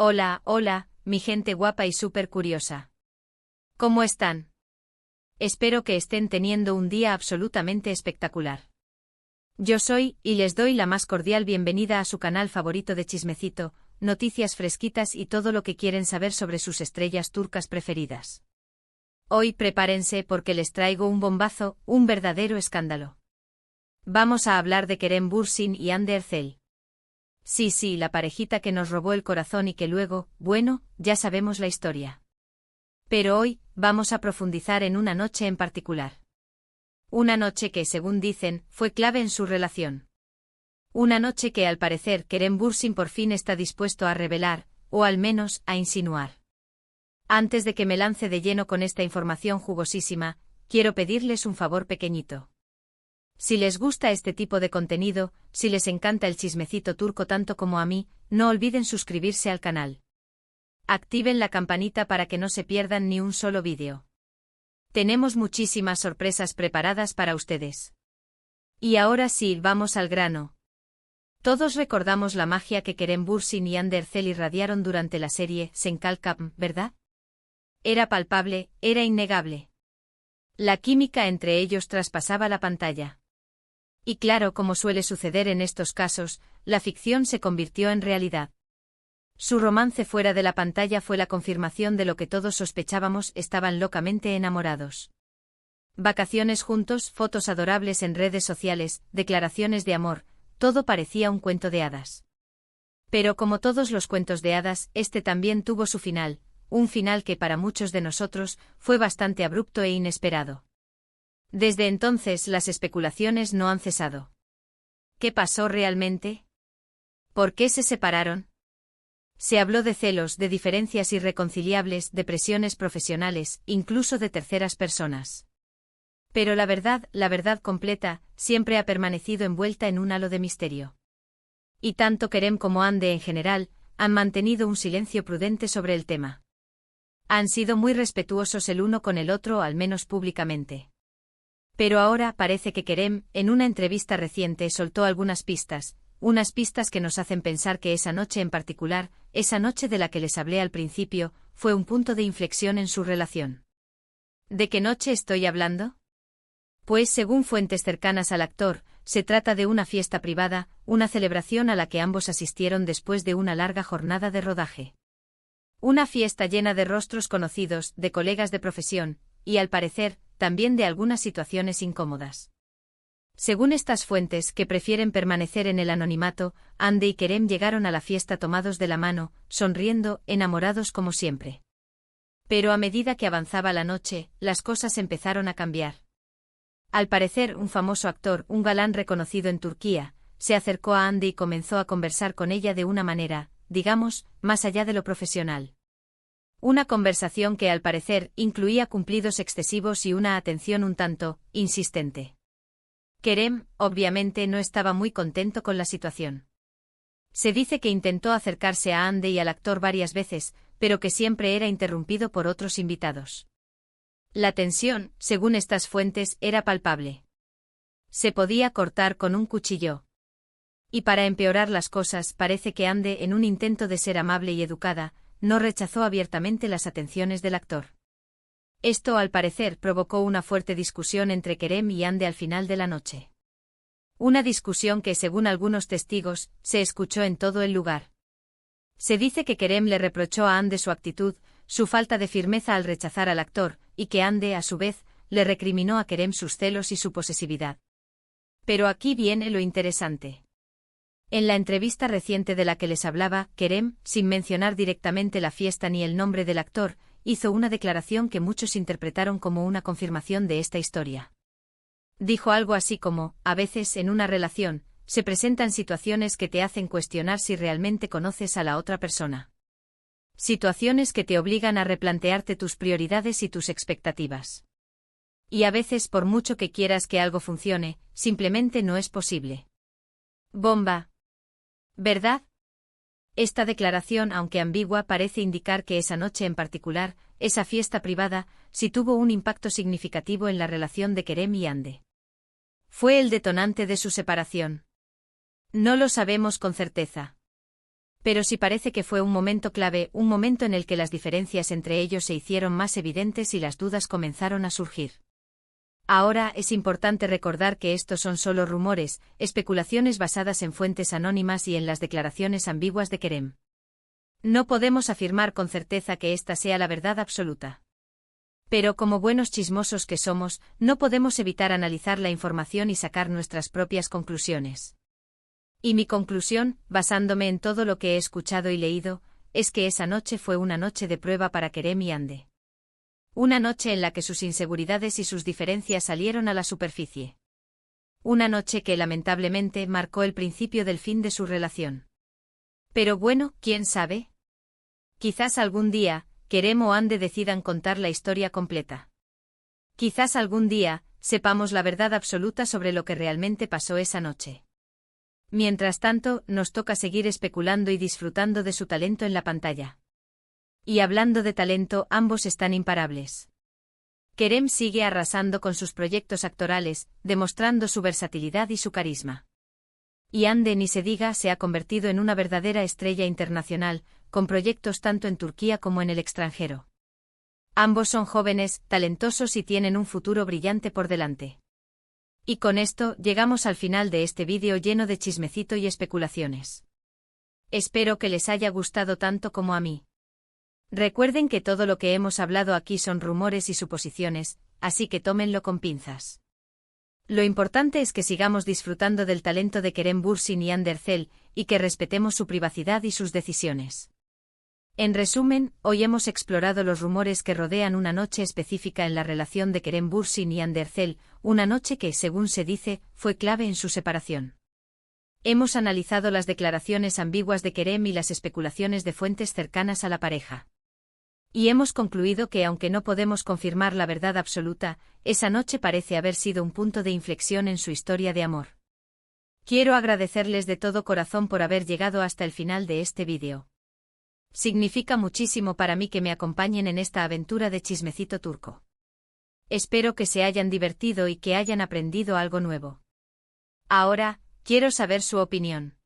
Hola, hola, mi gente guapa y súper curiosa. ¿Cómo están? Espero que estén teniendo un día absolutamente espectacular. Yo soy, y les doy la más cordial bienvenida a su canal favorito de chismecito, noticias fresquitas y todo lo que quieren saber sobre sus estrellas turcas preferidas. Hoy prepárense porque les traigo un bombazo, un verdadero escándalo. Vamos a hablar de Kerem Bürsin y Hande Erçel. Sí, la parejita que nos robó el corazón y que luego, bueno, ya sabemos la historia. Pero hoy, vamos a profundizar en una noche en particular. Una noche que, según dicen, fue clave en su relación. Una noche que al parecer Kerem Bürsin por fin está dispuesto a revelar, o al menos, a insinuar. Antes de que me lance de lleno con esta información jugosísima, quiero pedirles un favor pequeñito. Si les gusta este tipo de contenido, si les encanta el chismecito turco tanto como a mí, no olviden suscribirse al canal. Activen la campanita para que no se pierdan ni un solo vídeo. Tenemos muchísimas sorpresas preparadas para ustedes. Y ahora sí, vamos al grano. Todos recordamos la magia que Kerem Bürsin y Hande Erçel irradiaron durante la serie Senkalkam, ¿verdad? Era palpable, era innegable. La química entre ellos traspasaba la pantalla. Y claro, como suele suceder en estos casos, la ficción se convirtió en realidad. Su romance fuera de la pantalla fue la confirmación de lo que todos sospechábamos: estaban locamente enamorados. Vacaciones juntos, fotos adorables en redes sociales, declaraciones de amor, todo parecía un cuento de hadas. Pero como todos los cuentos de hadas, este también tuvo su final, un final que para muchos de nosotros fue bastante abrupto e inesperado. Desde entonces las especulaciones no han cesado. ¿Qué pasó realmente? ¿Por qué se separaron? Se habló de celos, de diferencias irreconciliables, de presiones profesionales, incluso de terceras personas. Pero la verdad completa, siempre ha permanecido envuelta en un halo de misterio. Y tanto Kerem como Hande en general, han mantenido un silencio prudente sobre el tema. Han sido muy respetuosos el uno con el otro, al menos públicamente. Pero ahora parece que Kerem, en una entrevista reciente, soltó algunas pistas, unas pistas que nos hacen pensar que esa noche en particular, esa noche de la que les hablé al principio, fue un punto de inflexión en su relación. ¿De qué noche estoy hablando? Pues según fuentes cercanas al actor, se trata de una fiesta privada, una celebración a la que ambos asistieron después de una larga jornada de rodaje. Una fiesta llena de rostros conocidos, de colegas de profesión, y al parecer, también de algunas situaciones incómodas. Según estas fuentes, que prefieren permanecer en el anonimato, Hande y Kerem llegaron a la fiesta tomados de la mano, sonriendo, enamorados como siempre. Pero a medida que avanzaba la noche, las cosas empezaron a cambiar. Al parecer, un famoso actor, un galán reconocido en Turquía, se acercó a Hande y comenzó a conversar con ella de una manera, digamos, más allá de lo profesional. Una conversación que al parecer incluía cumplidos excesivos y una atención un tanto insistente. Kerem, obviamente, no estaba muy contento con la situación. Se dice que intentó acercarse a Hande y al actor varias veces, pero que siempre era interrumpido por otros invitados. La tensión, según estas fuentes, era palpable. Se podía cortar con un cuchillo. Y para empeorar las cosas, parece que Hande, en un intento de ser amable y educada, no rechazó abiertamente las atenciones del actor. Esto, al parecer, provocó una fuerte discusión entre Kerem y Hande al final de la noche. Una discusión que, según algunos testigos, se escuchó en todo el lugar. Se dice que Kerem le reprochó a Hande su actitud, su falta de firmeza al rechazar al actor, y que Hande, a su vez, le recriminó a Kerem sus celos y su posesividad. Pero aquí viene lo interesante. En la entrevista reciente de la que les hablaba, Kerem, sin mencionar directamente la fiesta ni el nombre del actor, hizo una declaración que muchos interpretaron como una confirmación de esta historia. Dijo algo así como: a veces en una relación, se presentan situaciones que te hacen cuestionar si realmente conoces a la otra persona. Situaciones que te obligan a replantearte tus prioridades y tus expectativas. Y a veces, por mucho que quieras que algo funcione, simplemente no es posible. Bomba. ¿Verdad? Esta declaración, aunque ambigua, parece indicar que esa noche en particular, esa fiesta privada, sí tuvo un impacto significativo en la relación de Kerem y Hande. ¿Fue el detonante de su separación? No lo sabemos con certeza. Pero sí parece que fue un momento clave, un momento en el que las diferencias entre ellos se hicieron más evidentes y las dudas comenzaron a surgir. Ahora es importante recordar que estos son solo rumores, especulaciones basadas en fuentes anónimas y en las declaraciones ambiguas de Kerem. No podemos afirmar con certeza que esta sea la verdad absoluta. Pero como buenos chismosos que somos, no podemos evitar analizar la información y sacar nuestras propias conclusiones. Y mi conclusión, basándome en todo lo que he escuchado y leído, es que esa noche fue una noche de prueba para Kerem y Hande. Una noche en la que sus inseguridades y sus diferencias salieron a la superficie. Una noche que lamentablemente marcó el principio del fin de su relación. Pero bueno, ¿quién sabe? Quizás algún día, Kerem o Hande decidan contar la historia completa. Quizás algún día, sepamos la verdad absoluta sobre lo que realmente pasó esa noche. Mientras tanto, nos toca seguir especulando y disfrutando de su talento en la pantalla. Y hablando de talento, ambos están imparables. Kerem sigue arrasando con sus proyectos actorales, demostrando su versatilidad y su carisma. Y Hande, ni se diga, se ha convertido en una verdadera estrella internacional, con proyectos tanto en Turquía como en el extranjero. Ambos son jóvenes, talentosos y tienen un futuro brillante por delante. Y con esto, llegamos al final de este vídeo lleno de chismecito y especulaciones. Espero que les haya gustado tanto como a mí. Recuerden que todo lo que hemos hablado aquí son rumores y suposiciones, así que tómenlo con pinzas. Lo importante es que sigamos disfrutando del talento de Kerem Bürsin y Hande Erçel, y que respetemos su privacidad y sus decisiones. En resumen, hoy hemos explorado los rumores que rodean una noche específica en la relación de Kerem Bürsin y Hande Erçel, una noche que, según se dice, fue clave en su separación. Hemos analizado las declaraciones ambiguas de Kerem y las especulaciones de fuentes cercanas a la pareja. Y hemos concluido que, aunque no podemos confirmar la verdad absoluta, esa noche parece haber sido un punto de inflexión en su historia de amor. Quiero agradecerles de todo corazón por haber llegado hasta el final de este vídeo. Significa muchísimo para mí que me acompañen en esta aventura de chismecito turco. Espero que se hayan divertido y que hayan aprendido algo nuevo. Ahora, quiero saber su opinión.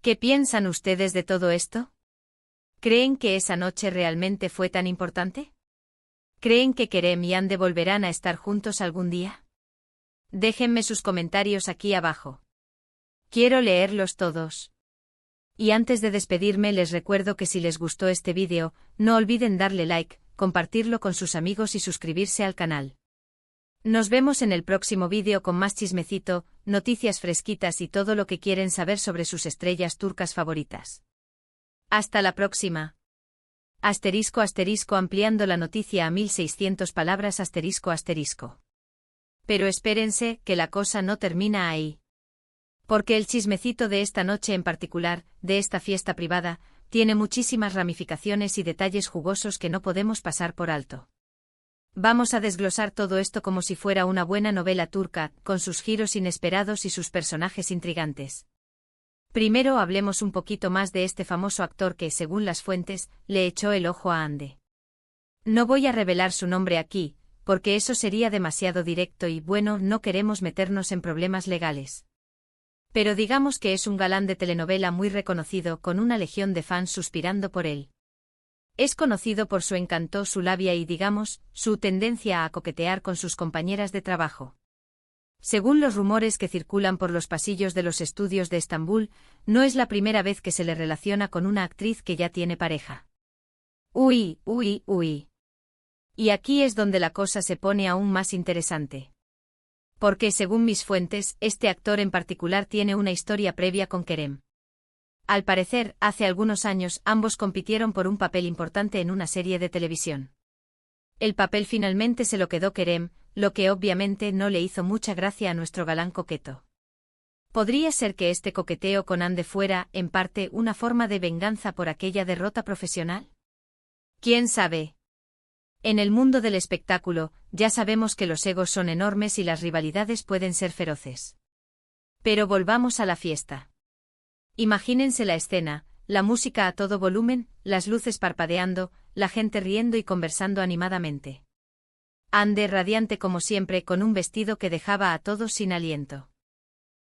¿Qué piensan ustedes de todo esto? ¿Creen que esa noche realmente fue tan importante? ¿Creen que Kerem y Hande volverán a estar juntos algún día? Déjenme sus comentarios aquí abajo. Quiero leerlos todos. Y antes de despedirme les recuerdo que si les gustó este vídeo, no olviden darle like, compartirlo con sus amigos y suscribirse al canal. Nos vemos en el próximo vídeo con más chismecito, noticias fresquitas y todo lo que quieren saber sobre sus estrellas turcas favoritas. Hasta la próxima. Asterisco asterisco ampliando la noticia a 1600 palabras asterisco asterisco. Pero espérense, que la cosa no termina ahí. Porque el chismecito de esta noche en particular, de esta fiesta privada, tiene muchísimas ramificaciones y detalles jugosos que no podemos pasar por alto. Vamos a desglosar todo esto como si fuera una buena novela turca, con sus giros inesperados y sus personajes intrigantes. Primero hablemos un poquito más de este famoso actor que, según las fuentes, le echó el ojo a Hande. No voy a revelar su nombre aquí, porque eso sería demasiado directo y, bueno, no queremos meternos en problemas legales. Pero digamos que es un galán de telenovela muy reconocido con una legión de fans suspirando por él. Es conocido por su encanto, su labia y, digamos, su tendencia a coquetear con sus compañeras de trabajo. Según los rumores que circulan por los pasillos de los estudios de Estambul, no es la primera vez que se le relaciona con una actriz que ya tiene pareja. Uy. Y aquí es donde la cosa se pone aún más interesante. Porque, según mis fuentes, este actor en particular tiene una historia previa con Kerem. Al parecer, hace algunos años ambos compitieron por un papel importante en una serie de televisión. El papel finalmente se lo quedó Kerem, lo que obviamente no le hizo mucha gracia a nuestro galán coqueto. ¿Podría ser que este coqueteo con Hande fuera, en parte, una forma de venganza por aquella derrota profesional? ¿Quién sabe? En el mundo del espectáculo, ya sabemos que los egos son enormes y las rivalidades pueden ser feroces. Pero volvamos a la fiesta. Imagínense la escena, la música a todo volumen, las luces parpadeando, la gente riendo y conversando animadamente. Hande radiante como siempre con un vestido que dejaba a todos sin aliento.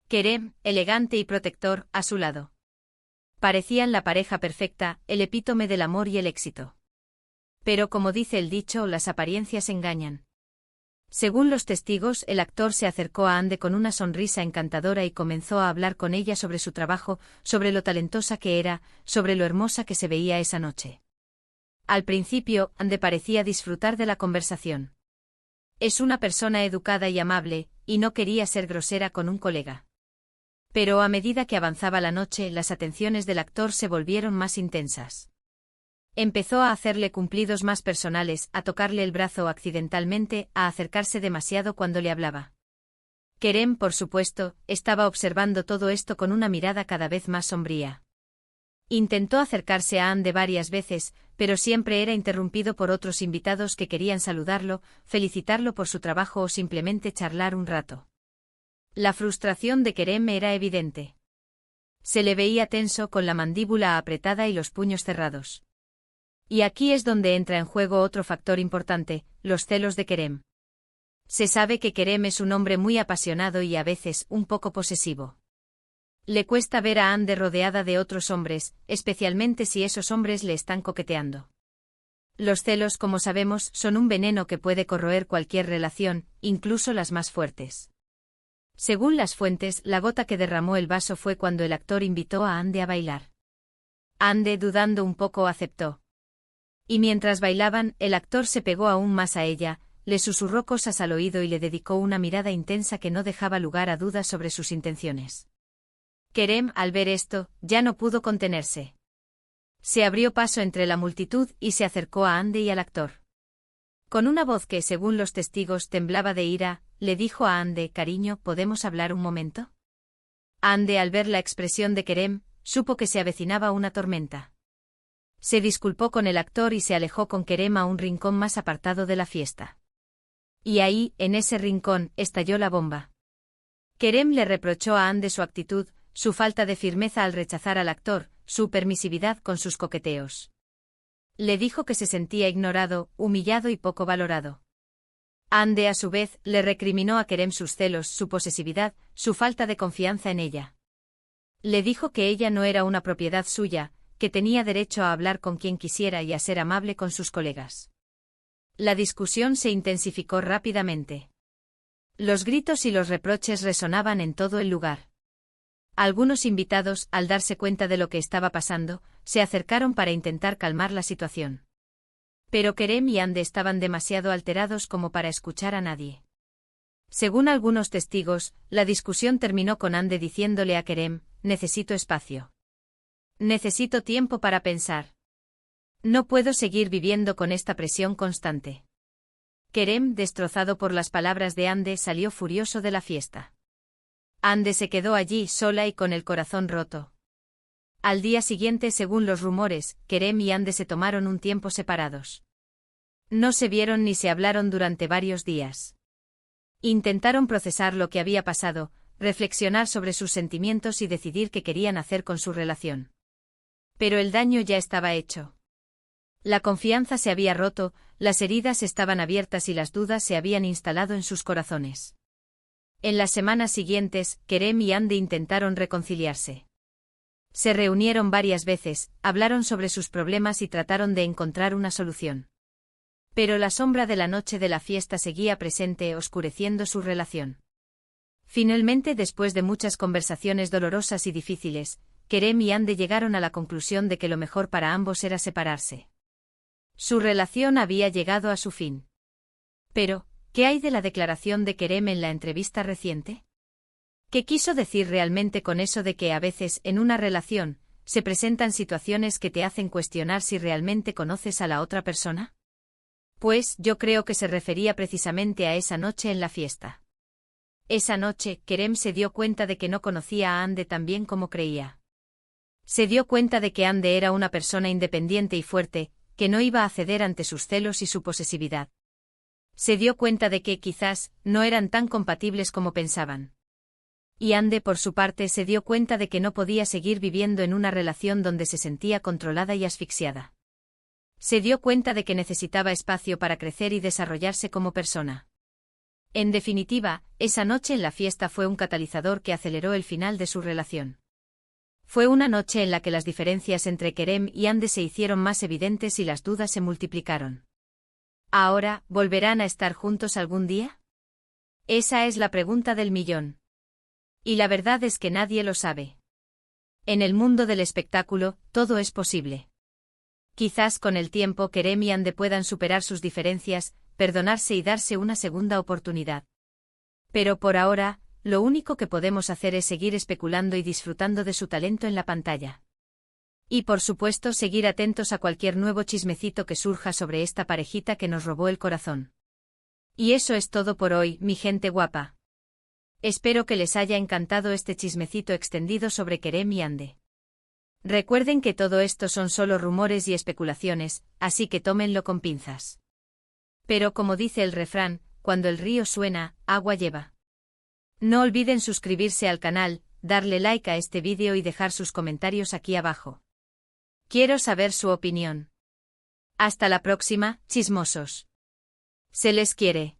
Kerem, elegante y protector, a su lado. Parecían la pareja perfecta, el epítome del amor y el éxito. Pero como dice el dicho, las apariencias engañan. Según los testigos, el actor se acercó a Anne con una sonrisa encantadora y comenzó a hablar con ella sobre su trabajo, sobre lo talentosa que era, sobre lo hermosa que se veía esa noche. Al principio, Anne parecía disfrutar de la conversación. Es una persona educada y amable, y no quería ser grosera con un colega. Pero a medida que avanzaba la noche, las atenciones del actor se volvieron más intensas. Empezó a hacerle cumplidos más personales, a tocarle el brazo accidentalmente, a acercarse demasiado cuando le hablaba. Kerem, por supuesto, estaba observando todo esto con una mirada cada vez más sombría. Intentó acercarse a Anne varias veces, pero siempre era interrumpido por otros invitados que querían saludarlo, felicitarlo por su trabajo o simplemente charlar un rato. La frustración de Kerem era evidente. Se le veía tenso, con la mandíbula apretada y los puños cerrados. Y aquí es donde entra en juego otro factor importante, los celos de Kerem. Se sabe que Kerem es un hombre muy apasionado y a veces un poco posesivo. Le cuesta ver a Anne rodeada de otros hombres, especialmente si esos hombres le están coqueteando. Los celos, como sabemos, son un veneno que puede corroer cualquier relación, incluso las más fuertes. Según las fuentes, la gota que derramó el vaso fue cuando el actor invitó a Anne a bailar. Anne, dudando un poco, aceptó. Y mientras bailaban, el actor se pegó aún más a ella, le susurró cosas al oído y le dedicó una mirada intensa que no dejaba lugar a dudas sobre sus intenciones. Kerem, al ver esto, ya no pudo contenerse. Se abrió paso entre la multitud y se acercó a Anne y al actor. Con una voz que, según los testigos, temblaba de ira, le dijo a Anne: «Cariño, ¿podemos hablar un momento?» Anne, al ver la expresión de Kerem, supo que se avecinaba una tormenta. Se disculpó con el actor y se alejó con Kerem a un rincón más apartado de la fiesta. Y ahí, en ese rincón, estalló la bomba. Kerem le reprochó a Anne su actitud, su falta de firmeza al rechazar al actor, su permisividad con sus coqueteos. Le dijo que se sentía ignorado, humillado y poco valorado. Anne, a su vez, le recriminó a Kerem sus celos, su posesividad, su falta de confianza en ella. Le dijo que ella no era una propiedad suya, que tenía derecho a hablar con quien quisiera y a ser amable con sus colegas. La discusión se intensificó rápidamente. Los gritos y los reproches resonaban en todo el lugar. Algunos invitados, al darse cuenta de lo que estaba pasando, se acercaron para intentar calmar la situación. Pero Kerem y Anne estaban demasiado alterados como para escuchar a nadie. Según algunos testigos, la discusión terminó con Anne diciéndole a Kerem: «Necesito espacio. Necesito tiempo para pensar. No puedo seguir viviendo con esta presión constante». Kerem, destrozado por las palabras de Anne, salió furioso de la fiesta. Anne se quedó allí sola y con el corazón roto. Al día siguiente, según los rumores, Kerem y Anne se tomaron un tiempo separados. No se vieron ni se hablaron durante varios días. Intentaron procesar lo que había pasado, reflexionar sobre sus sentimientos y decidir qué querían hacer con su relación. Pero el daño ya estaba hecho. La confianza se había roto, las heridas estaban abiertas y las dudas se habían instalado en sus corazones. En las semanas siguientes, Kerem y Anne intentaron reconciliarse. Se reunieron varias veces, hablaron sobre sus problemas y trataron de encontrar una solución. Pero la sombra de la noche de la fiesta seguía presente, oscureciendo su relación. Finalmente, después de muchas conversaciones dolorosas y difíciles, Kerem y Anne llegaron a la conclusión de que lo mejor para ambos era separarse. Su relación había llegado a su fin. Pero, ¿qué hay de la declaración de Kerem en la entrevista reciente? ¿Qué quiso decir realmente con eso de que a veces, en una relación, se presentan situaciones que te hacen cuestionar si realmente conoces a la otra persona? Pues, yo creo que se refería precisamente a esa noche en la fiesta. Esa noche, Kerem se dio cuenta de que no conocía a Anne tan bien como creía. Se dio cuenta de que Anne era una persona independiente y fuerte, que no iba a ceder ante sus celos y su posesividad. Se dio cuenta de que, quizás, no eran tan compatibles como pensaban. Y Anne, por su parte, se dio cuenta de que no podía seguir viviendo en una relación donde se sentía controlada y asfixiada. Se dio cuenta de que necesitaba espacio para crecer y desarrollarse como persona. En definitiva, esa noche en la fiesta fue un catalizador que aceleró el final de su relación. Fue una noche en la que las diferencias entre Kerem y Ande se hicieron más evidentes y las dudas se multiplicaron. ¿Ahora, volverán a estar juntos algún día? Esa es la pregunta del millón. Y la verdad es que nadie lo sabe. En el mundo del espectáculo, todo es posible. Quizás con el tiempo Kerem y Ande puedan superar sus diferencias, perdonarse y darse una segunda oportunidad. Pero por ahora, lo único que podemos hacer es seguir especulando y disfrutando de su talento en la pantalla. Y por supuesto seguir atentos a cualquier nuevo chismecito que surja sobre esta parejita que nos robó el corazón. Y eso es todo por hoy, mi gente guapa. Espero que les haya encantado este chismecito extendido sobre Kerem y Ande. Recuerden que todo esto son solo rumores y especulaciones, así que tómenlo con pinzas. Pero como dice el refrán, cuando el río suena, agua lleva. No olviden suscribirse al canal, darle like a este vídeo y dejar sus comentarios aquí abajo. Quiero saber su opinión. Hasta la próxima, chismosos. Se les quiere.